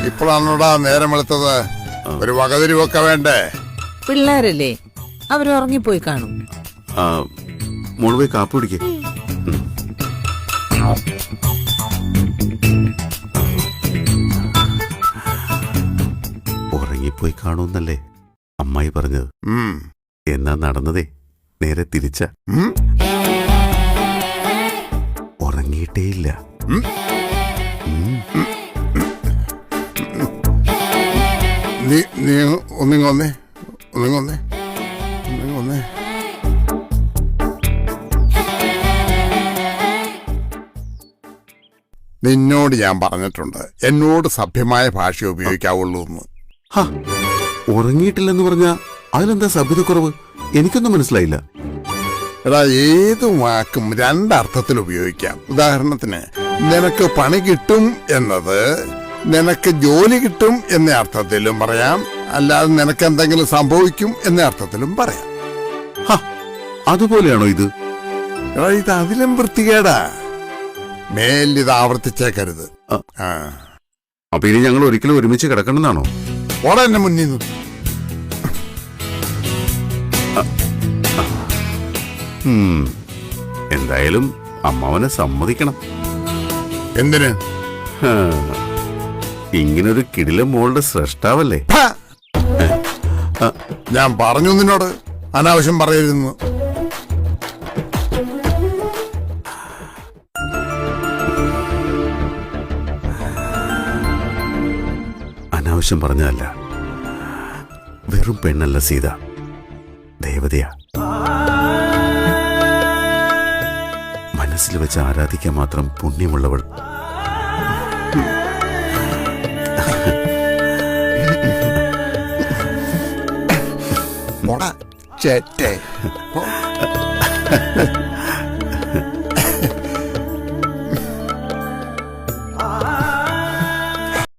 ഇപ്പോഴാണോടാ നേരം വെളുത്തത്? ഒരു വകതിരിവൊക്കെ വേണ്ടേ? പിള്ളേരല്ലേ, അവരുറങ്ങിപ്പോയി കാണും. മോള് പോയി കാപ്പി കുടിക്കേ. ഉറങ്ങിപ്പോയി കാണൂന്നല്ലേ അമ്മായി പറഞ്ഞത്? എന്നാ നടന്നതേ നേരെ തിരിച്ച. ഉറങ്ങിയിട്ടേയില്ല. നീ ഒന്നിങ്ങൊന്നേ. നിന്നോട് ഞാൻ പറഞ്ഞിട്ടുണ്ട് എന്നോട് സഭ്യമായ ഭാഷ ഉപയോഗിക്കാവുള്ളൂ എന്ന്. ഉറങ്ങിയിട്ടില്ലെന്ന് പറഞ്ഞാ അതിലെന്താ സഭ്യതക്കുറവ്? എനിക്കൊന്നും മനസ്സിലായില്ല. എടാ, ഏത് വാക്കും രണ്ടർത്ഥത്തിൽ ഉപയോഗിക്കാം. ഉദാഹരണത്തിന്, നിനക്ക് പണി കിട്ടും എന്നത് നിനക്ക് ജോലി കിട്ടും എന്ന അർത്ഥത്തിലും പറയാം, അല്ലാതെ നിനക്ക് എന്തെങ്കിലും സംഭവിക്കും എന്ന അർത്ഥത്തിലും പറയാം. അതുപോലെയാണോ ഇത്? എടാ, ഇത് അതിലും വൃത്തികേടാ. മേലിത് ആവർത്തിച്ചേക്കരുത്. അപ്പൊ ഇനി ഞങ്ങൾ ഒരിക്കലും ഒരുമിച്ച് കിടക്കണമെന്നാണോ? ഓടാ എന്നെ മുന്നിൽ നിന്ന്. എന്തായാലും അമ്മാവനെ സമ്മതിക്കണം. എന്തിന്? ഇങ്ങനൊരു കിടിലൻ മോളുടെ സ്രഷ്ടാവല്ലേ. ഞാൻ പറഞ്ഞു നിന്നോട് അനാവശ്യം പറയരുതെന്ന്. അനാവശ്യം പറഞ്ഞതല്ല. വെറും പെണ്ണല്ല സീത, ദേവതയാ. മനസ്സിൽ വെച്ച് ആരാധിക്കാൻ മാത്രം പുണ്യമുള്ളവൾ. ചേട്ടേ